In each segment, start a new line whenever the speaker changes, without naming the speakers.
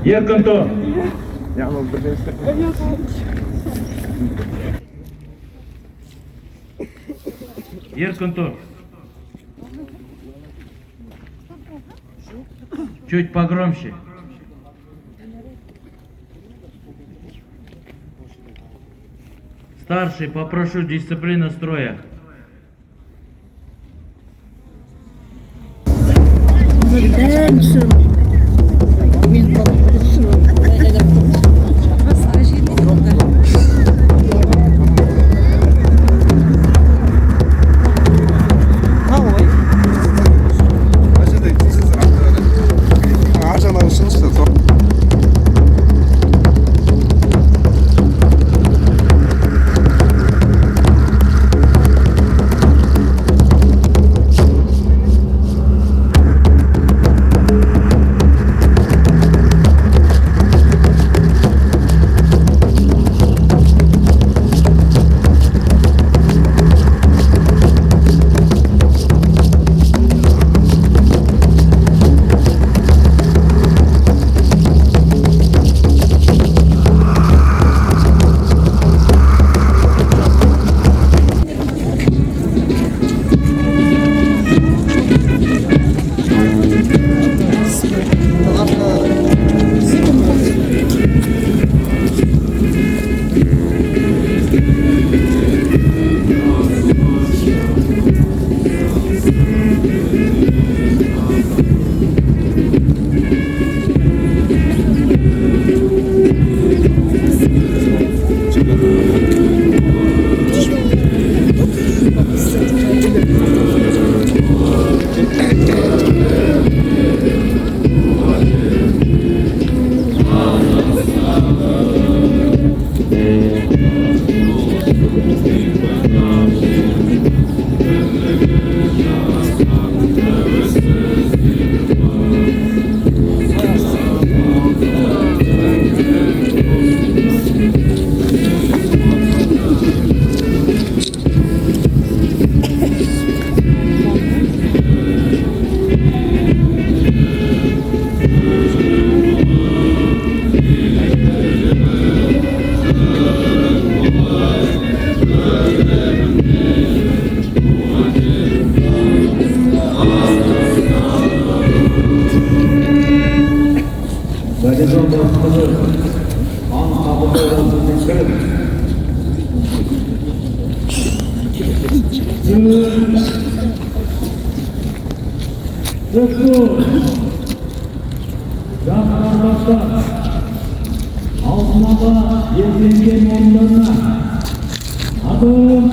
Еркін-то. Еркін-то. Чуть погромче. Старший, попрошу дисциплина строя. Altınada yerlenген oyunlarına adım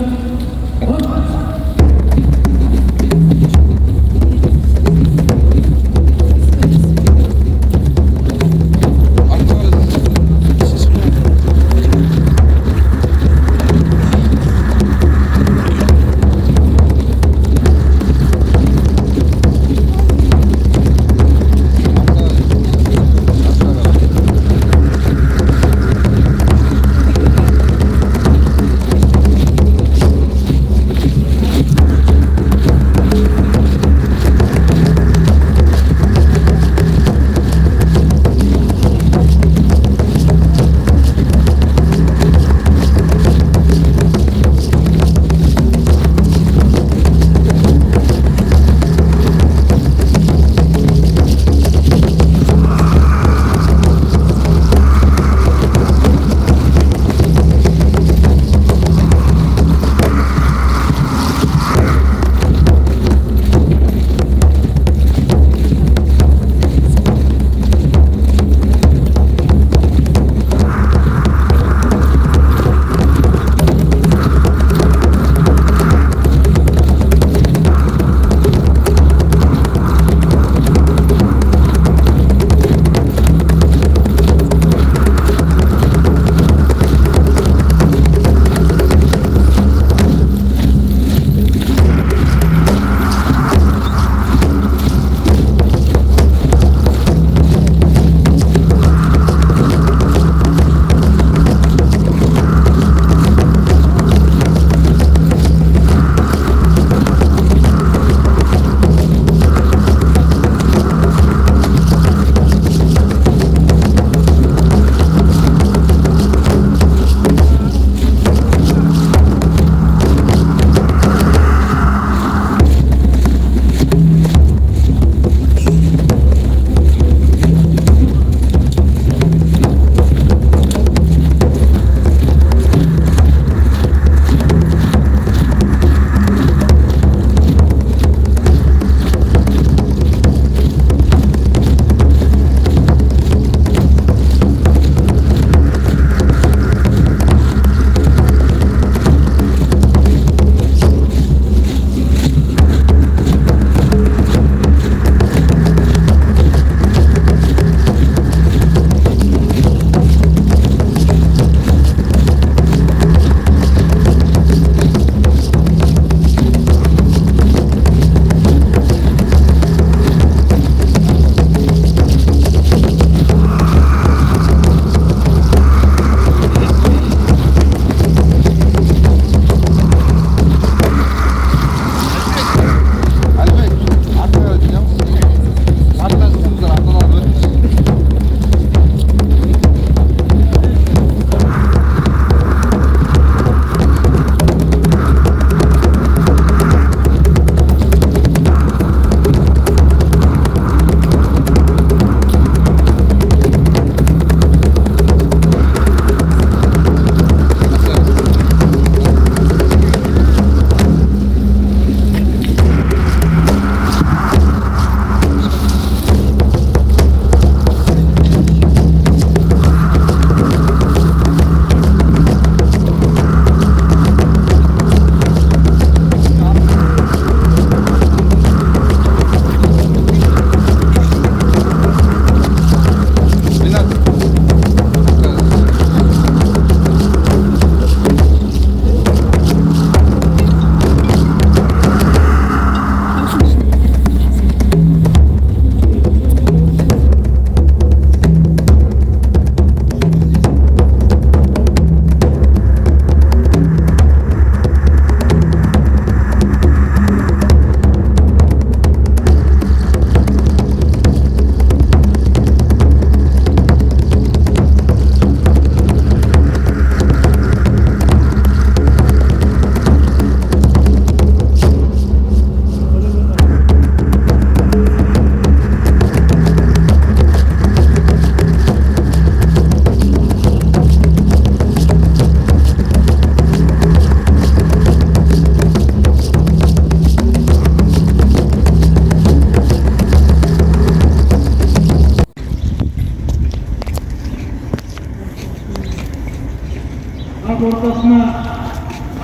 ортасына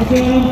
adım.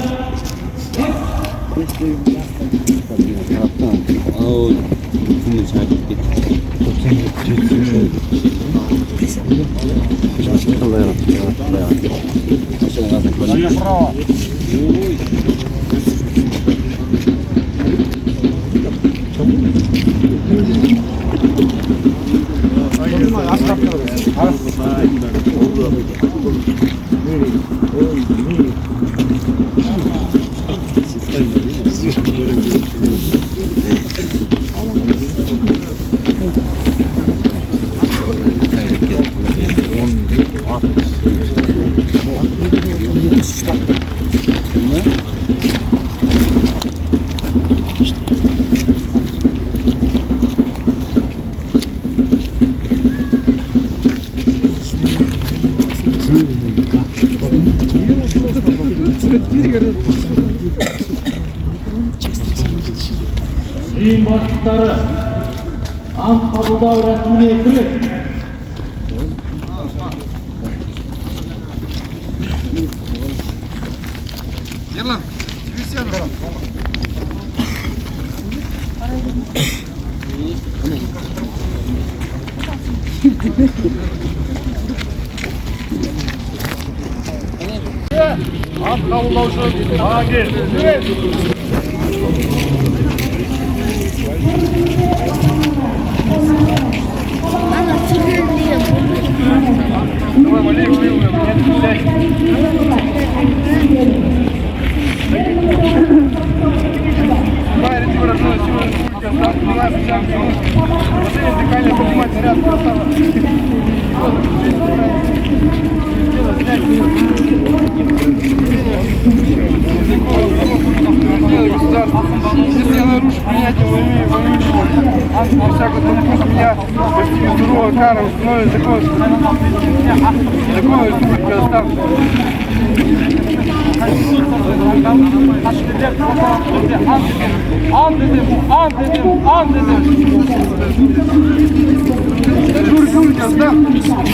Жиын başlıkları ant kabulдау rәсіміне кіреді.
Ерлан, Кристиан барам.
Ант қабылдаушы маған кел. Давай, маленько, Давай, ретивер, последнее дыхание, поднимать заряд, красава. Если я нарушу принятие воюющего, на всякую толку меня почти суровая кара установит закон республики Казахстан. Республика Казахстан.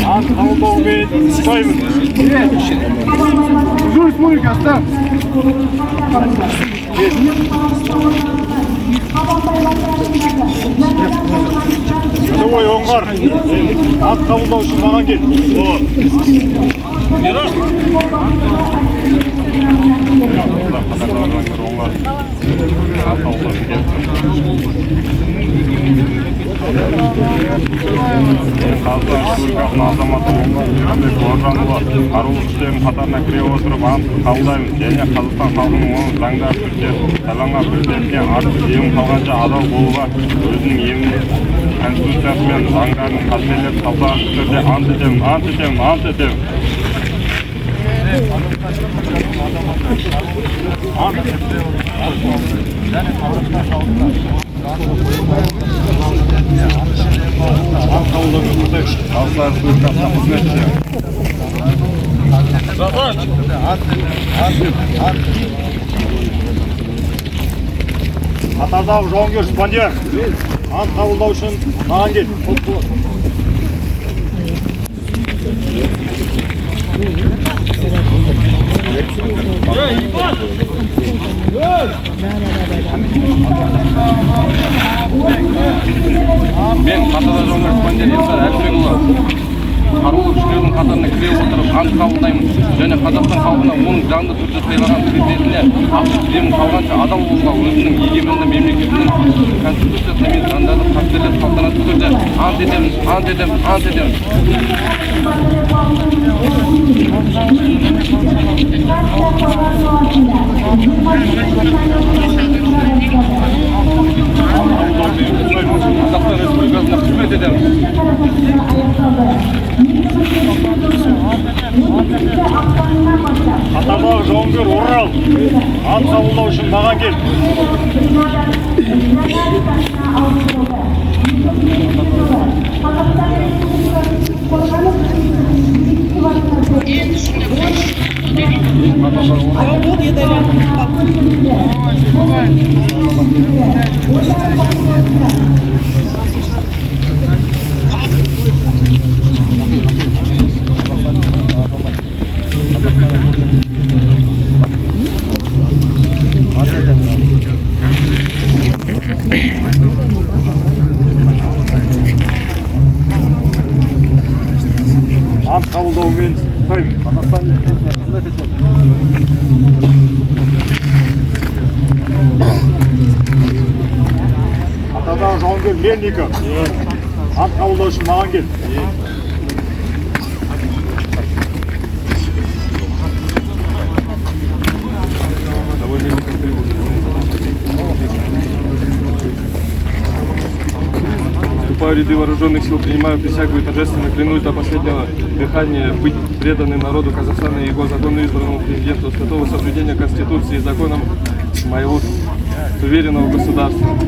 Ант қабылдау мен ұстаймын. Республика Казахстан. Ой, оңғар. Ант қабылдау үшін маған кел.
Қазақстан Республикасының азаматы Мұхаммед Бауыржанұлы қарулы күштердің қатарына кіре отырып ант қабылдаймын және Қазақстан халқының оның заңдар түрде сайланған президентіне артық жегім қалғанша адал болуға өзінің емін конституциясы мен заңдарын қастерлеп салтанатты түрде ант етемін. Қазақстан Республикасының қызметші.
Қатардағы жауынгер Спандияр. Ант қабылдау үшін маған кел.
Мен қатарда жауынгер Спандияр Ерсар Әлібекұлы қарулы күштердің қатарына кіре отырып ант қабылдаймын және Қазақстан халқына оның заңды түрде сайланған президентіне артық жегім қалғанша адал болуға өзінің егеменді мемлекетінің конституциясы мен заңдарын қастерлеп салтанатты түрде ант етемін. Қазақстан Республикасына қызмет етемін.
Қатардағы жауынгер Орал. Ант қабылдау үшін маған кел.
ант қабылдауымен құттықтаймын. Қазақстан Республикасына қызмет етемін. Атадағы жауынгер Мельников. Ант қабылдау үшін маған кел.
Вступаю в ряды вооруженных сил, принимаю присягу и торжественно клянусь до последнего дыхания быть преданным народу Казахстана и его законно избранному президенту, святого соблюдения Конституции и законам моего суверенного государства.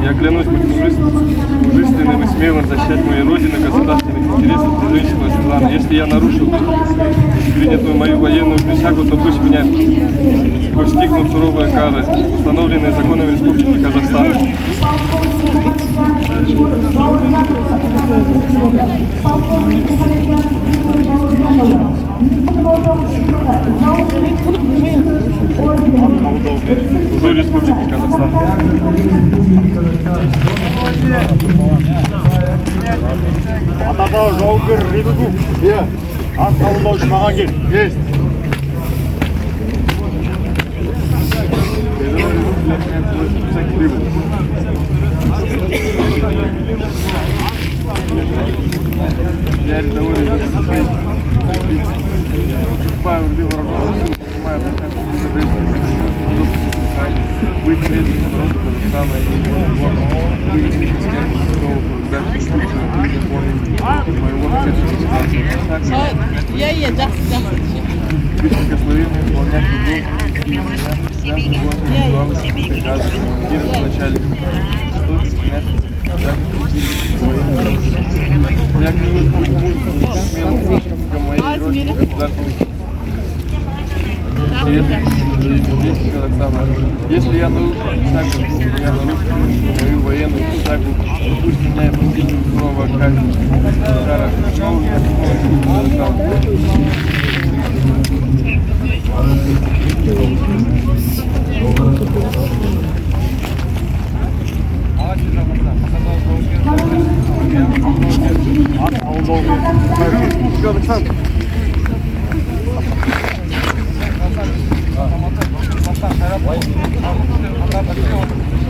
Я клянусь быть мужественным и смелым защищать моей родины, государственных интересов и женщин страны. Если я нарушил принятую мою военную присягу, то пусть меня постигнут суровые кары, установленные законами Республики Казахстан. Служу Республике Казахстан.
Атадағы жауынгер Рибугов. Ант қабылдау үшін маған кел. Есть.
Я рядовой вступаю в ряды вооруженных сил, принимаю присягу быть преданным народу Казахстана и быть моего благословения исполнять если я нарушу мою военную присягу, пусть меня постигнет суровая казнь.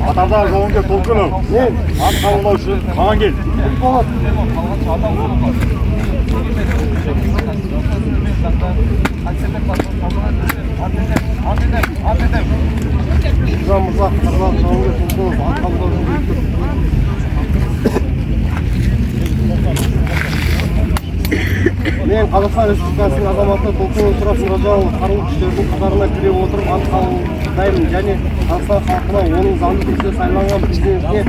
Атадағы жауынгер Толқынов. Ант қабылдау үшін маған кел.
Мен Қазақстан Республикасының азаматы Толқынов Тұрап Мұратжанұлы қарулы күштердің қатарына кіре отырып ант қабылдаймын және Қазақстан халқына оның заңды түрде сайланған президентіне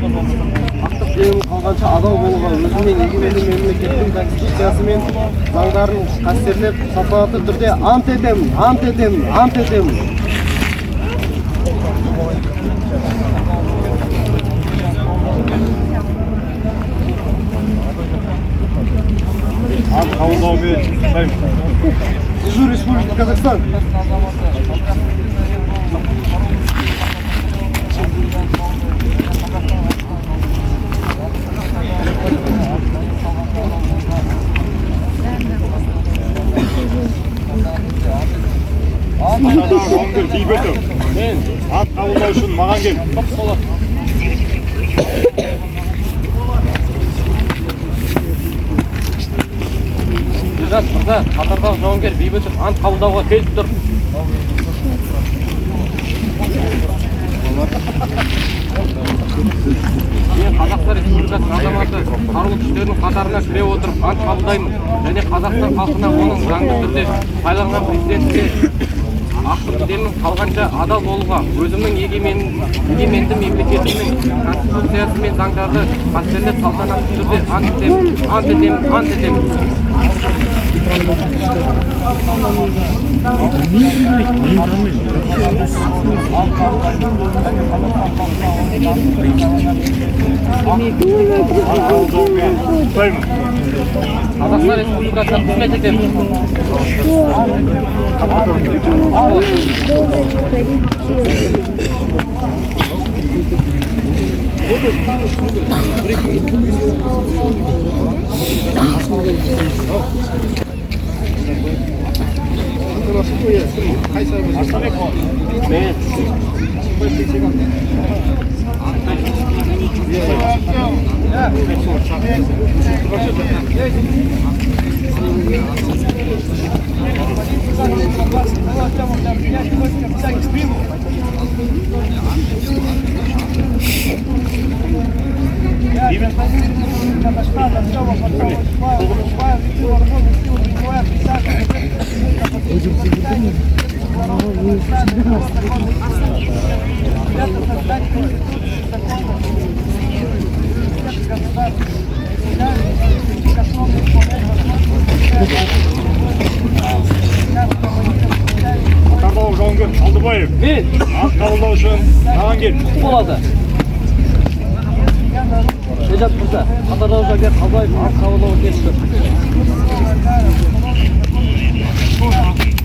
ақтық жеңім қалғанша адал болуға, өзінің егеменді мемлекеттің конституциясы мен заңдарын қастерлеп салтанатты түрде ант етемін. Ант
қабылдауымен құттықтаймын.
Служу Республике Казахстан.
Атадағы жауынгер Бейбітов. Ант қабылдау үшін маған кел.
Жас мырза, қатардағы жауынгер Бейбітов ант қабылдауға келіп тұр. Мен Қазақстан Республикасының азаматы қарулы күштердің қатарына кіре отырып ант қабылдаймын және Қазақстан халқына оның заңды түрде сайланған президентке ақтық жеңім қалғанша адал болуға, өзімнің егеменді мемлекетімнің конституциясы мен заңдарды қастерлеп салтанатты түрде ант етемін. Қазақстан Республикасына қызмет етемін.
Тағау жауынгер Алдыбаев. Ант қабылдау үшін маған кел.
болады. Нежат мырза, қатардағы жауынгер Қалбаев ант қабылдауға келісті.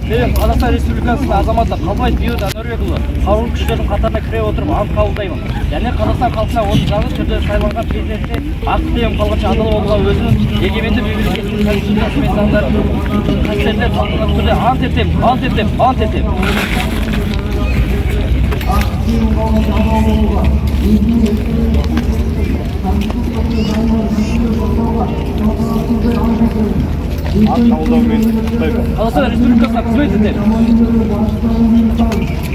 Мен Қазақстан Республикасының азаматы Қалбаев Бейбіт Әнуарбекұлы қарулы күштердің қатарына кіре отырып ант қабылдаймын. Және Қазақстан халқына оның заңды түрде сайланған президентіне ақ тілегім қалғанша адал болуға өзінің егеменді мемлекеттің конституциясы мен заңдарын қасиетіне салтанатты түрде ант етемін, ант етемін, ант етемін.
Ант қабылдаумен құттықтаймын.
Қазақстан Республикасына қызмет етемін.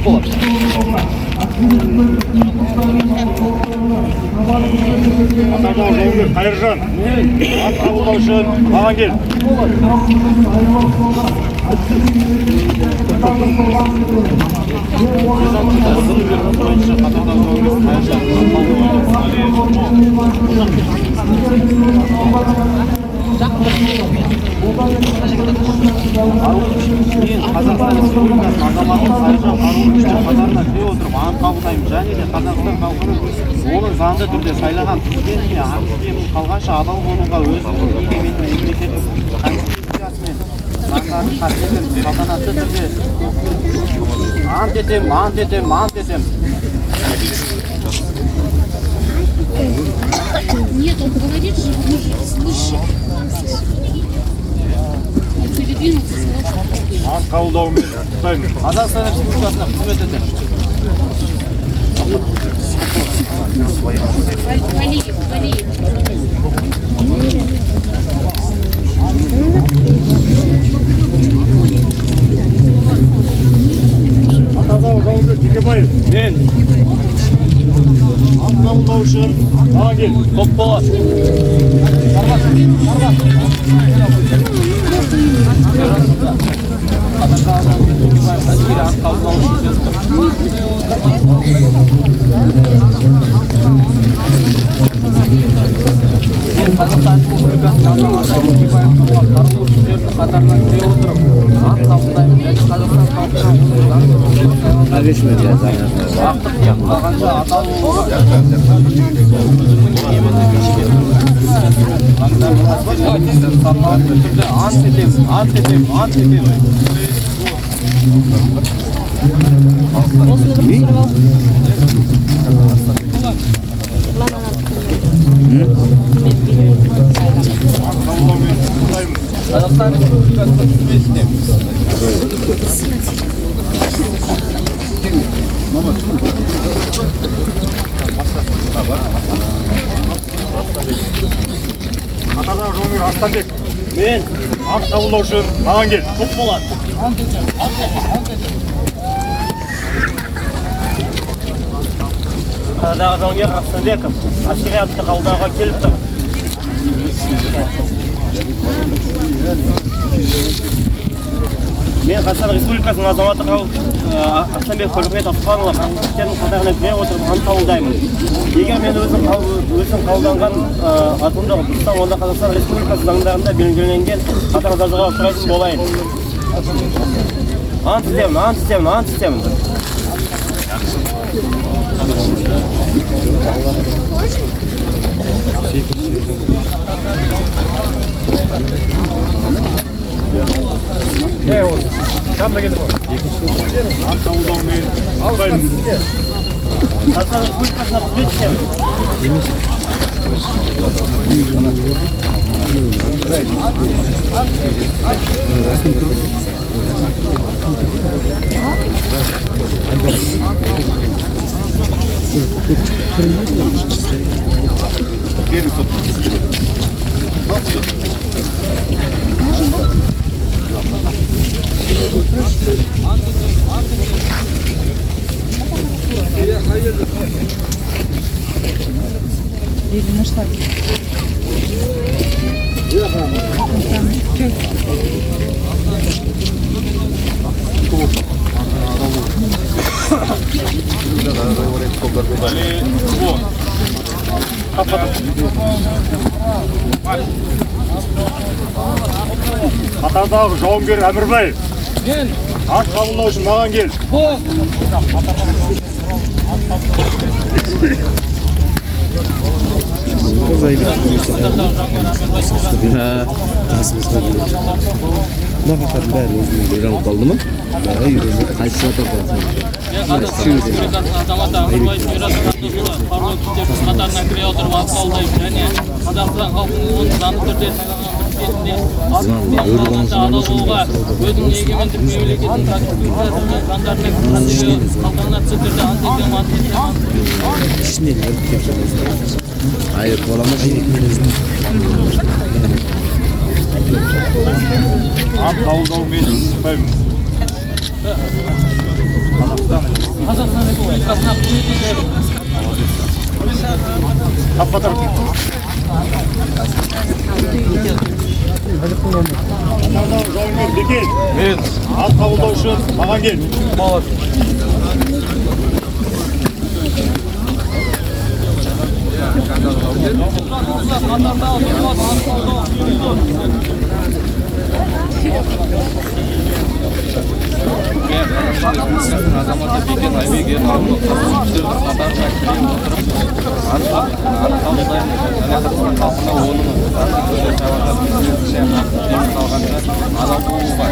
Болады.
Тағау жауынгер Қайыржан. Ант қабылдау үшін маған кел.
Мен Қазақстан Республикасының азаматы Қайыржан қарулы күштер қатарына кіре отырып ант қабылдаймын. Және де Қазақстан халқының оның заңды түрде сайлаған президентіне ақ тілегім қалғанша адал болуға өзінің егеменді мемлекеттің конституциясы мен заңдарын қасиетін салтанатты түрде ант етемін, ант етемін, ант етемін.
Нет, он говорит же, он же слышит. Передвинуться, сказал,
Ант қабылдаумен құттықтаймын.
Қазақстан Республикасына қызмет етемін.
Валиев, Валиев.
Тағау жауынгер Текебаев.
Мен
Ант қабылдау үшін маған кел.
топ болады. Қазақстан Республикасының азаматы қарулы күштердің қатарына кіре отырып ант қабылдаймын. Және Қазақстан халқына оның заңды түрде сайланған ақ тілегім қалғанша адал болуға салтанатты түрде ант етемін, ант етемін, ант етемін. Қазақстан Республикасына қызмет етемін.
Қатардағы жауынгер Астанбек.
Мен
Ант қабылдау үшін маған кел.
топ болады. Қатардағы жауынгер Астанбеков әскери атты қабылдауға келіп тұр. Мен Қазақстан Республикасының азаматы Астанбек Көрмет Асқанұлы қарулы күштердің қатарына кіре отырып ант қабылдаймын. Егер мен өзім қабылданған атымды ұстасам, онда Қазақстан Республикасы заңдарында белгіленген қатаң жазаға ұшырайтын болайын. Ант етемін, ант етемін, ант етемін.
Ант қабылдаумен құттықтаймын.
Қазақстан Республикасына қызмет етемін.
Қатардағы жауынгер Әмірбаев. Ат қабылдау үшін маған кел.
қатарына кіре отырып ат қабылдаймын және Қазақстан халқының оны заңды түрде адал болуға, өзінің егемендік мемлекетінің конституциясы мен заңдарына халқына түрде ант
Ат қабылдаумен шықпаймын.
Қазақстан Республикасына қызмет етемін.
Қатар. Жауынгер Бекен.
Мен
Ат қабылдау үшін маған кел.
азаматы Бекен Айбек Ерманұлы қарулы қатарына кіре отырып ат қабылдаймын және Қазақстан халқына оның заңды түрде сайланған президентіне қалғанша адал болуға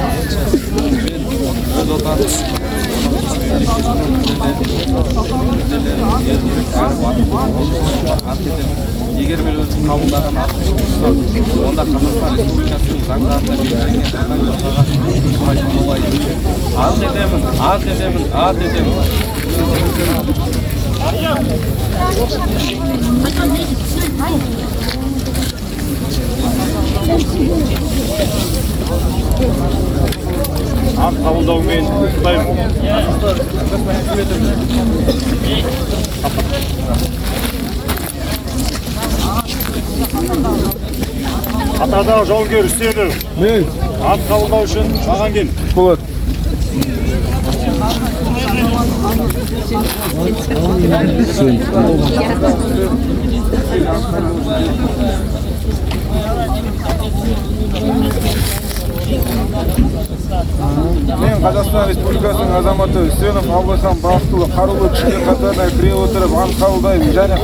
өз отанын егер мен өзім қабылдаған атым онда Қазақстан Республикасының заңдарына белгіленген заң жасаған болмайды. Ант етемін.
Ат қабылдаумен шықпаймын. Қатардағы жауынгер Үстенов.
Мен
Ат қабылдау үшін маған кел.
болады.
Мен Қазақстан Республикасының азаматы Үстенов Абылайхан Бақтылы қарулы күштер қатарына кіре отырып ант қабылдаймын және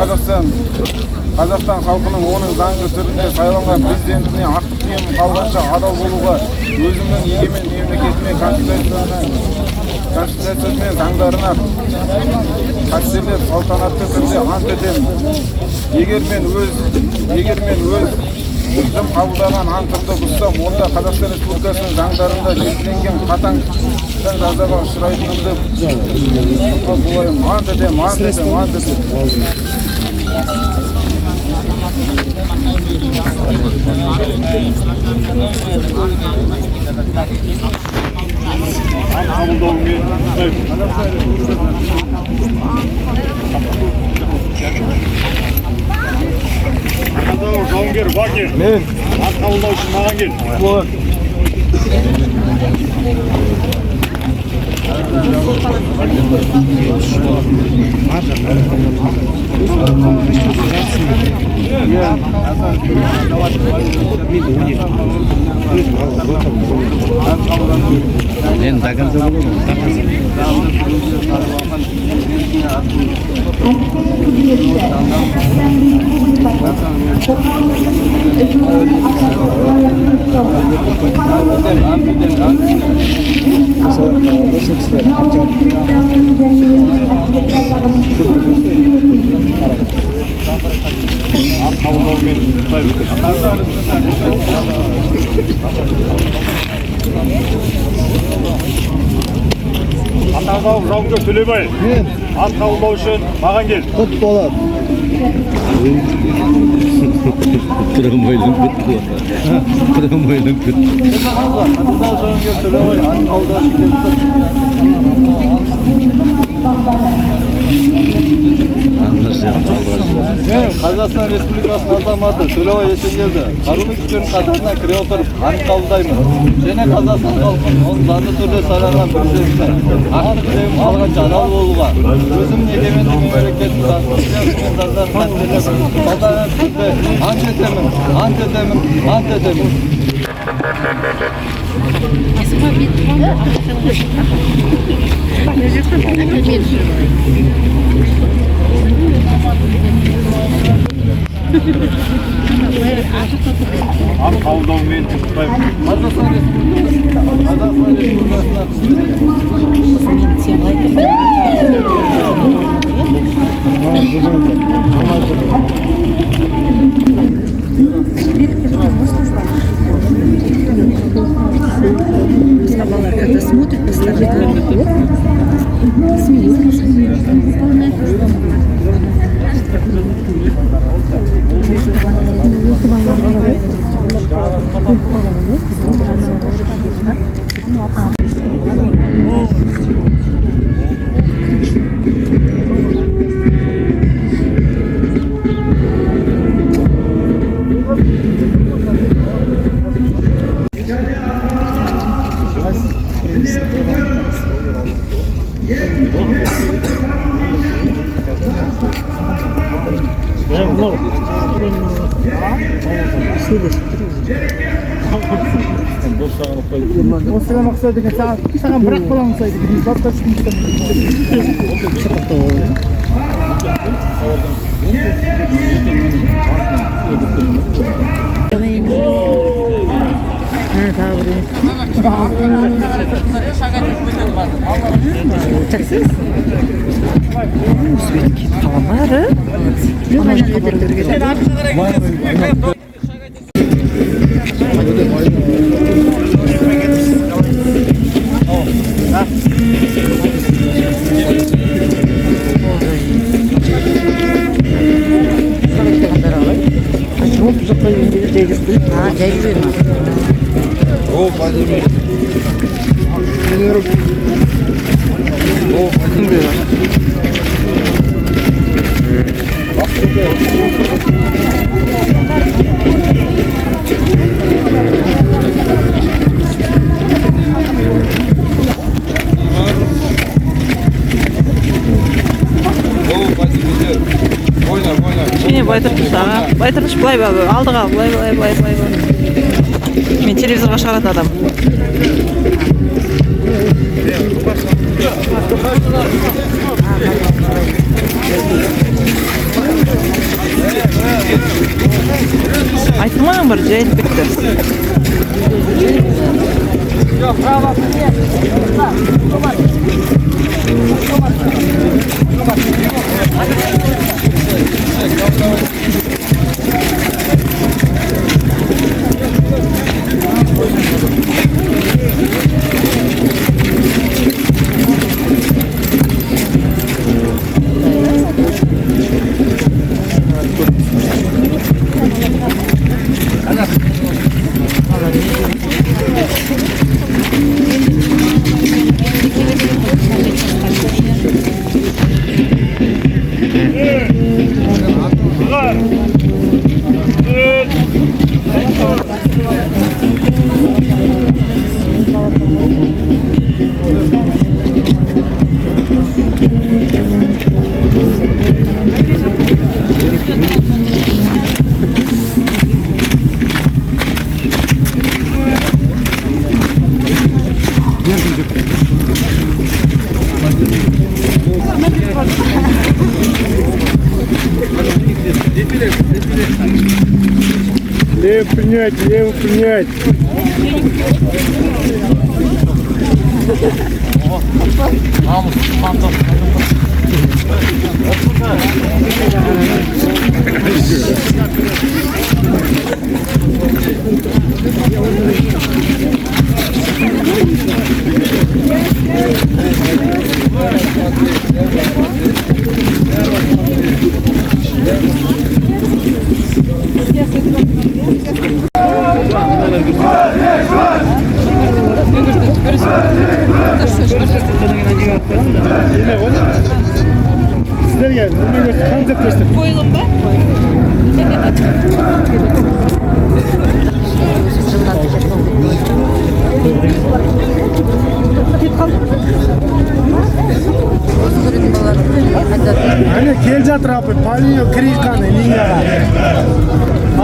Қазақстан халқының оның заңды түрінде сайланған президентіне ақтық тиемін қалғанша адал болуға, өзімнің егемен мемлекетіме конституциясы мен заңдарына қастерлеп салтанатты түрде ант етемін. Егер мен өз өзім қабылдаған антымды бұзсам, онда Қазақстан Республикасының заңдарында белгіленген қатаң жазаға ұшырайтынымды болайым. Ант етемін.
Ат қабылдаумен шықпаймын. Жауынгер Бакин.
Мен
Ат қабылдау үшін маған кел.
болады.
Мен до конца
ант қабылдауымен Атағау жауынгер Төлебай, ант қабылдау үшін маған кел.
Құт болады.
Трамвайдың күтті. Трамвайдың күтті.
Атағау жауынгер Төлебай, ант қабылдау үшін Қазақстан Республикасының азаматы Төлебай Есенгелді қарулы күштердің қатарына кіре отырып ант қабылдаймын. Және Қазақстан халқын оның заңды түрде сайланған президенттің ақтық тілегін алғанша адал болуға, өзімнің егеменді мемлекеттің заңсыз мен заңдарын қастерлеп, салтанатты түрде ант етемін, ант етемін, ант етемін.
Ант қабылдауымен құттықтаймын.
Қазақстан
Когда смотрят, постоянно смеются.
осыған ұқсайды екен, саған бірақ балаң ұқсайды екен, басқа
Байтырныш былай алдыға былай. Мен телевизорға шығаратын адам. Айттым маған бір жай айтып кетті.
Лево принять.
Vamos,
Sizlerge nima konsept
Qo'yilib ba?
Ana kel жатыр апа, полио криканы линияға.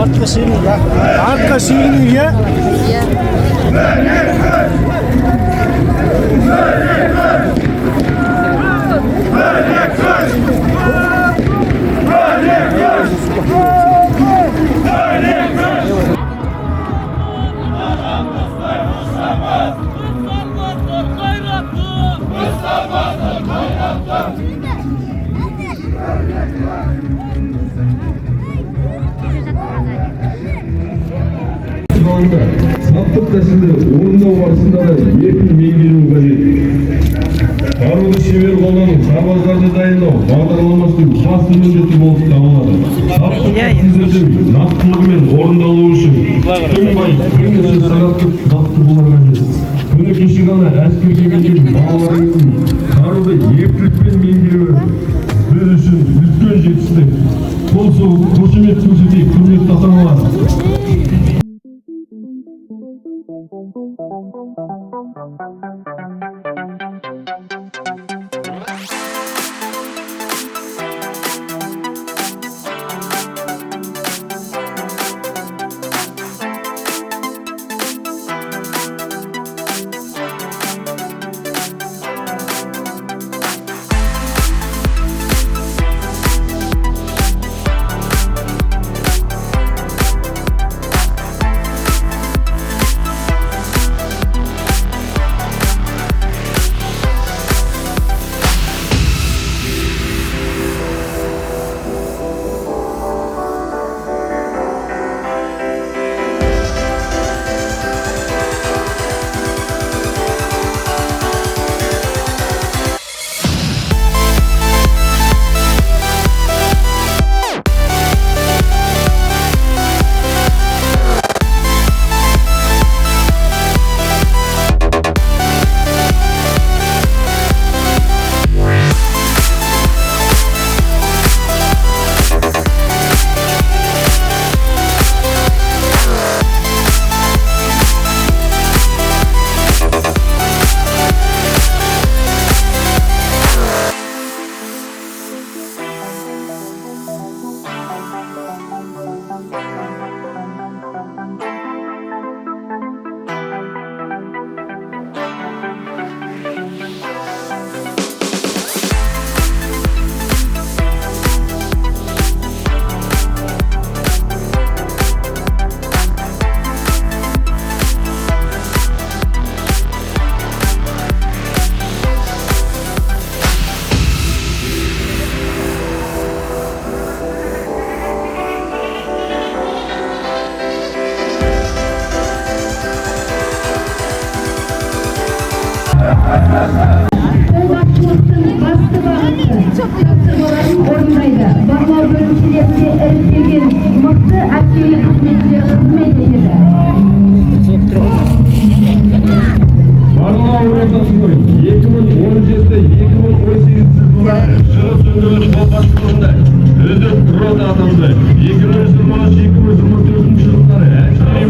Артқа шегінуге. Артқа шегінуге.
Саптық тәсілді орындау барысында да еркін меңгеру қажет. Қаруды шебер қолдану, сарбаздарды дайындау бағдарламасының басты міндеті болып табылады. Саптық тәсілдердің нақтылығымен орындалу үшін тыңбай бірнеше сағаттық нақты болар қажет. Күні кеше ғана әскерге келген балаларымыздың қаруды ептілікпен меңгеруі біз үшін үлкен жетістік. Қол соғып қошемет көрсетейік, құрметті ата-аналар.
Orundaydı. Bağlar bölümçelerinde erişilgen mıhtı askeri hizmetçiler hizmet edildi.
Барлау ротасының 2017-2018 жылдары шығыс өңірлік қолбасшылығында үздік рота атанды. 2023-2024 жылдары әскери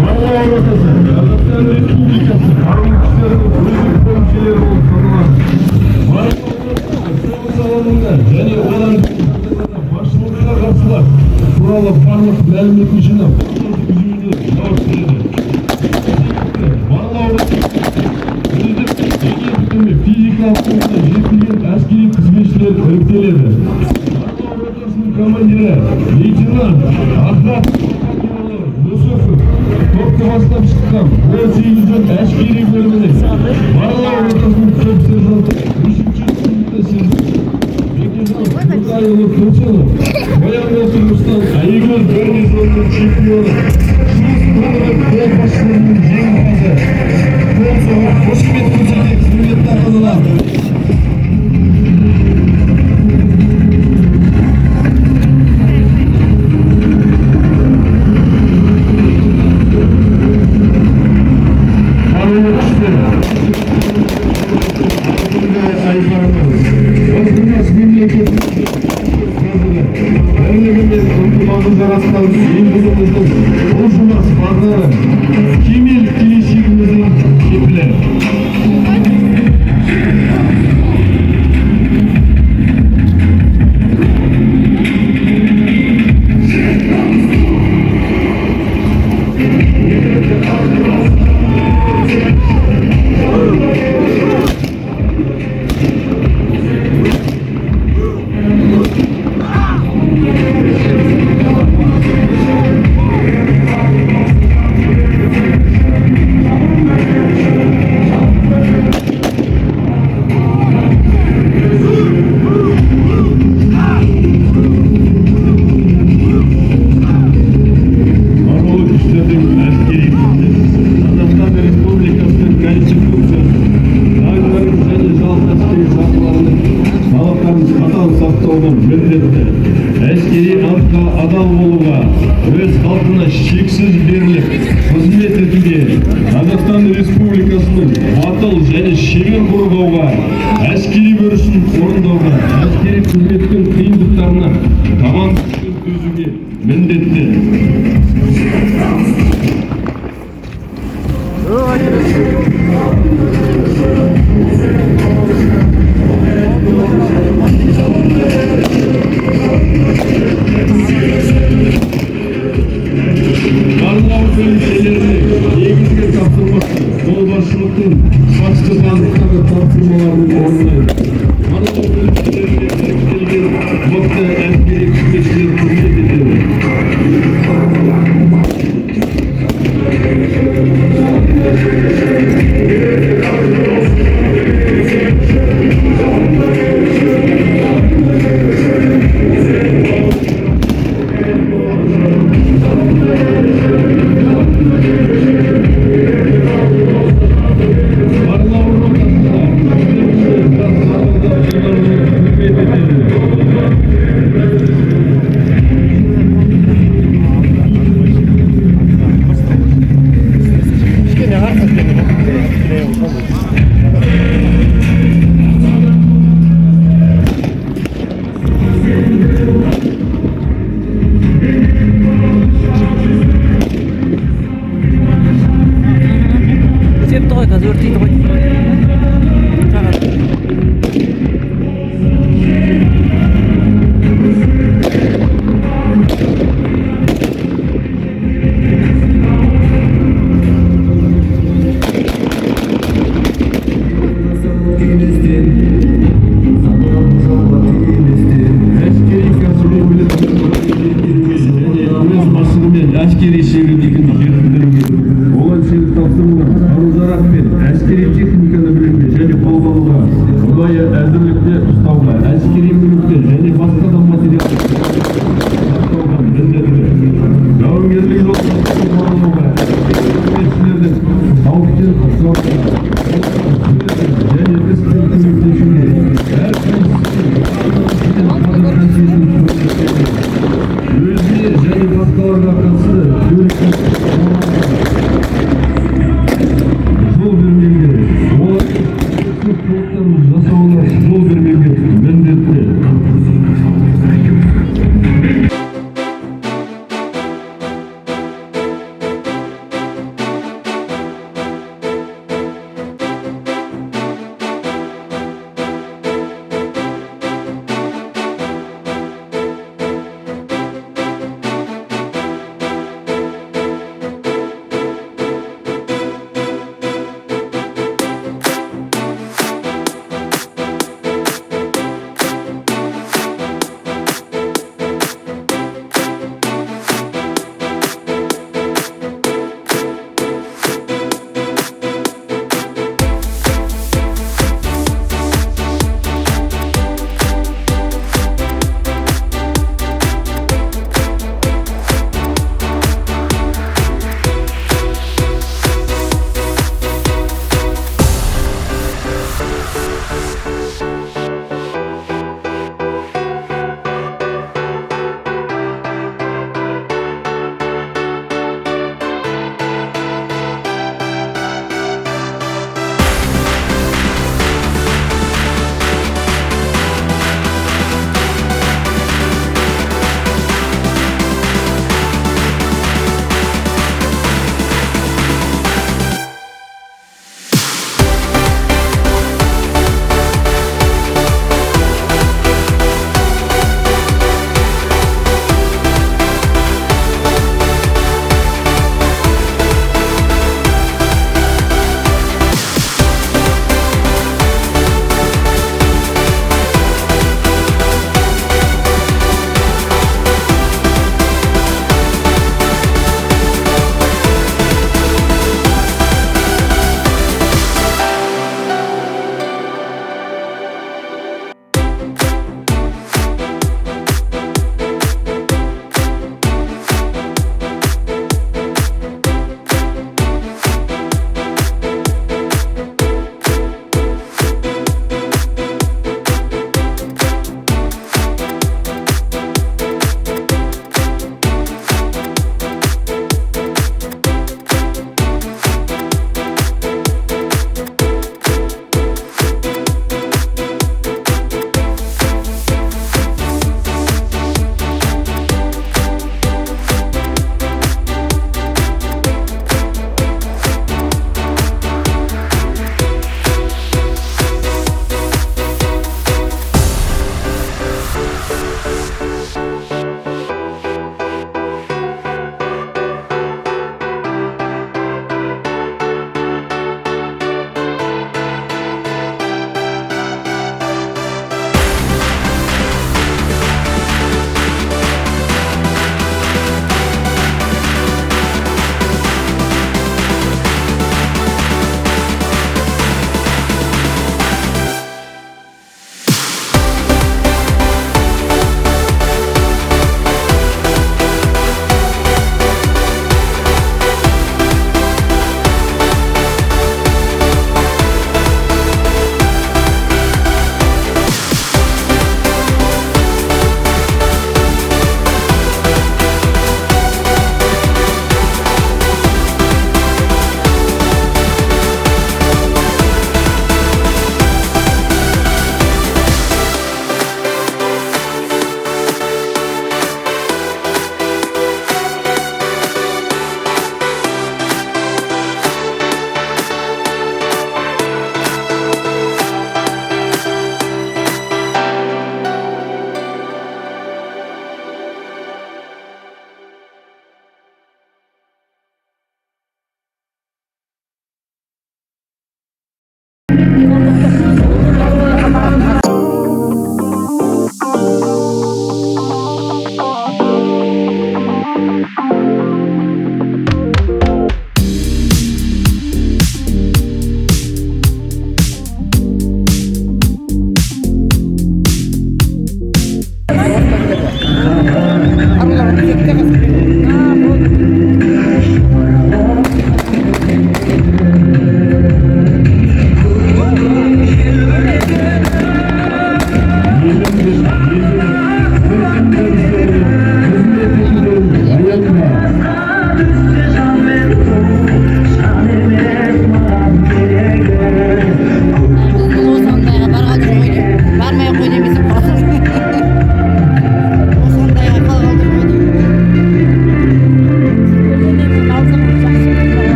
Барлау ротасы Қазақстан Республикасы қарулы күштерінің үздік бөлімшелері болып саналады. Барлау ротасы соғыс алаңында және оның басшылығына қатысылар туралы барлық мәліметін жинап физикалық тұрғыда жетілген әскери қызметшілер іріктеледі. Барлау ротасының командирі лейтенант Ахмат Нусупов топты бастап шыққан 18 әскери бөлімінің барлау ротасының топ сержанты 3-ші сыныпта сержант Бекежан Көшелов, Баян Отырғыстан Айгөз гарнизонының чемпионы, Шығыс өңірі қолбасшылығының жеңімпазы, қол соғып қошемет көрсетейік, құрметті ата-аналар. Кемел келешегіміздің кепілі. Әскери антқа адал болуға, өз халқына шексіз беріліп, қызмет етуге, Қазақстан Республикасының батыл және шебер қорғауға, әскери борышын орындауға, әскери қызметтің қиындықтарына команда төзуге міндетті. Барлау бөлімшелеріне негізгі тапсырмасы қолбасшылықтың басты бағыттағы тапсырмаларын орындайды. Барлау бөлімшелеріне іріктелген мықты әскери қызметшілер қызмет етеді. Әскери шеберлігін жетілдіруге, волонтерлік тапсырулар, қару-жарақ пен әскери техниканы білуге және қолдануға, ұдайы әзірлікте ұстауға, әскери мүлікті және басқа да материалды сақтауға міндетті. Жауынгерлік жолда қорғануға, қызметшілердің қауіптен сақтауға, және іспен көмектесуге, өзіне және басқаларға қатысты жол бермеуге, олардың жасауына жол бермеуге міндетті.
Gözükte